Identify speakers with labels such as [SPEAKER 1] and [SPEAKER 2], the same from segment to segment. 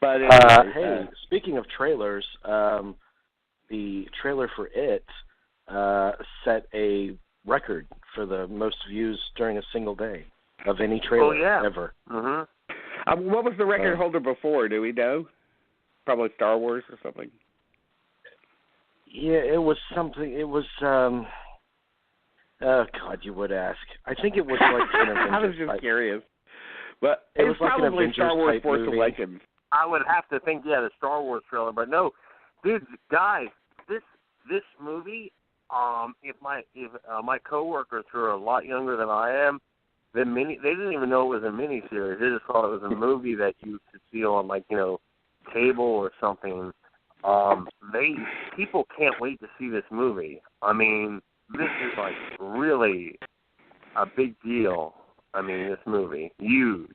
[SPEAKER 1] But anyway,
[SPEAKER 2] hey, speaking of trailers, the trailer for It set a record for the most views during a single day of any trailer ever.
[SPEAKER 1] Mm-hmm. What was the record holder before? Do we know? Probably Star Wars or something.
[SPEAKER 2] Yeah, it was something. It was. Oh God, you would ask. I think it was like an Avengers.
[SPEAKER 1] I was just curious, but
[SPEAKER 2] it was like
[SPEAKER 1] probably
[SPEAKER 2] an
[SPEAKER 1] Star Wars Force
[SPEAKER 2] movie.
[SPEAKER 1] Awakens.
[SPEAKER 3] I would have to think, the Star Wars trailer, but no, dude, guys, this movie. If my coworkers who are a lot younger than I am, they didn't even know it was a miniseries. They just thought it was a movie that you could see on cable or something. People can't wait to see this movie. I mean, this is really a big deal. I mean, this movie, huge.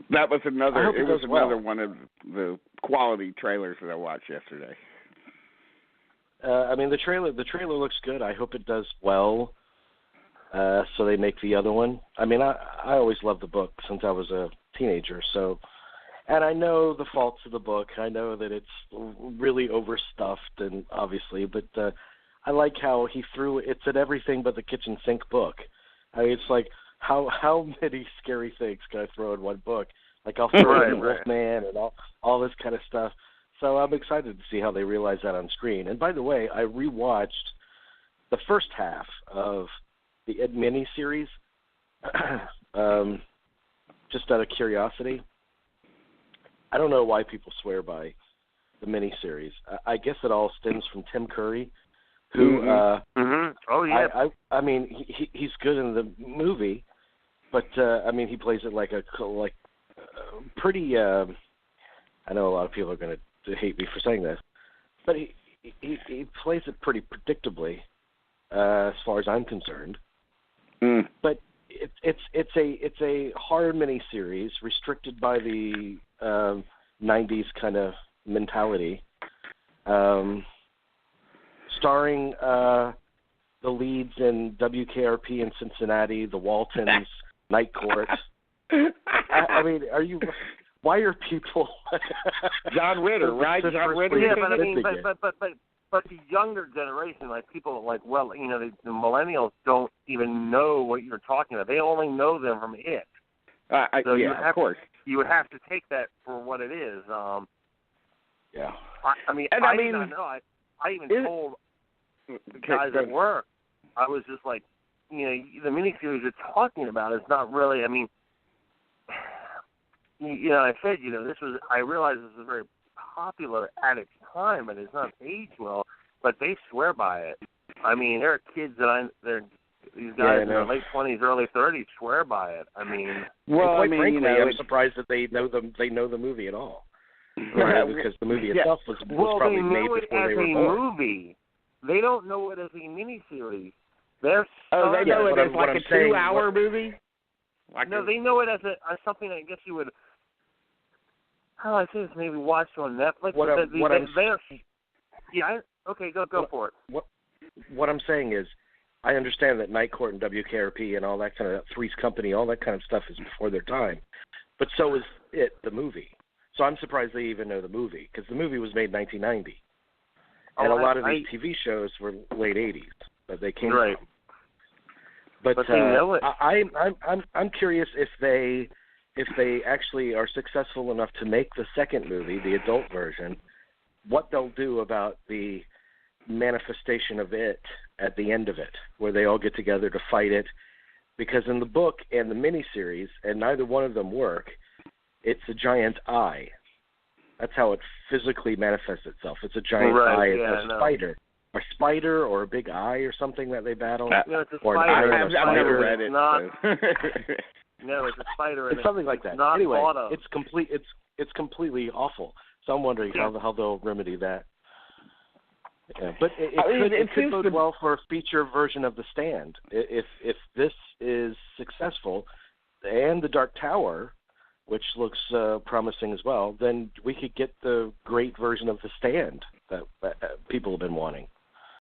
[SPEAKER 1] That was another. It was another
[SPEAKER 2] well.
[SPEAKER 1] one of the quality trailers that I watched yesterday.
[SPEAKER 2] I mean, the trailer looks good. I hope it does well, so they make the other one. I mean, I always loved the book since I was a teenager, so, and I know the faults of the book. I know that it's really overstuffed, and obviously, but I like how he threw it's an everything but the kitchen sink book. I mean, it's like how many scary things can I throw in one book? Like I'll throw in Wolfman and all this kind of stuff. So I'm excited to see how they realize that on screen. And by the way, I rewatched the first half of the Ed miniseries just out of curiosity. I don't know why people swear by the miniseries. I guess it all stems from Tim Curry, who
[SPEAKER 3] oh yeah,
[SPEAKER 2] I mean he's good in the movie, but I mean he plays it like pretty. I know a lot of people are going to hate me for saying this, but he plays it pretty predictably, as far as I'm concerned. But it's a horror miniseries restricted by the 90s kind of mentality, starring the leads in WKRP in Cincinnati, the Waltons, Night Court. I mean, why are people?
[SPEAKER 1] John Ritter, right? John Ritter.
[SPEAKER 3] Yeah, but I mean, but the younger generation, people the millennials don't even know what you're talking about. They only know them from It. So
[SPEAKER 1] of course.
[SPEAKER 3] You would have to take that for what it is.
[SPEAKER 2] Yeah.
[SPEAKER 3] I did not know. I even told the guys at work. I was just like, the miniseries you're talking about is not really. I mean. I said, this was. I realized this was very popular at its time, but it's not aged well. But they swear by it. I mean, there are kids these guys in their late 20s, early 30s swear by it. I mean,
[SPEAKER 2] quite frankly, I'm surprised that they know the movie at all. Right, because the movie itself was probably made before they were born.
[SPEAKER 3] Movie. They don't know it as a miniseries.
[SPEAKER 1] They know it as like a 2-hour movie.
[SPEAKER 3] No, they know it as something. I guess you would. How do I say this? Maybe watch on Netflix. Okay, go for it.
[SPEAKER 2] What I'm saying is, I understand that Night Court and WKRP and all that kind of Three's Company, all that kind of stuff is before their time, but so is It, the movie. So I'm surprised they even know the movie because the movie was made in 1990, and a lot of these TV shows were late 80s that they came from. But
[SPEAKER 3] they know it.
[SPEAKER 2] I'm curious if they actually are successful enough to make the second movie, the adult version, what they'll do about the manifestation of It at the end of it, where they all get together to fight it. Because in the book and the miniseries, and neither one of them work, it's a giant eye. That's how it physically manifests itself. It's a giant eye, a spider. A spider or a big eye or something that they battle?
[SPEAKER 3] It's a
[SPEAKER 2] or
[SPEAKER 3] spider.
[SPEAKER 2] I've
[SPEAKER 1] never read it.
[SPEAKER 3] No, it's a spider.
[SPEAKER 2] It's something like that. Anyway, it's complete. It's completely awful. So I'm wondering how they'll remedy that. Yeah, but it could bode well for a feature version of The Stand. If this is successful, and The Dark Tower, which looks promising as well, then we could get the great version of The Stand that people have been wanting.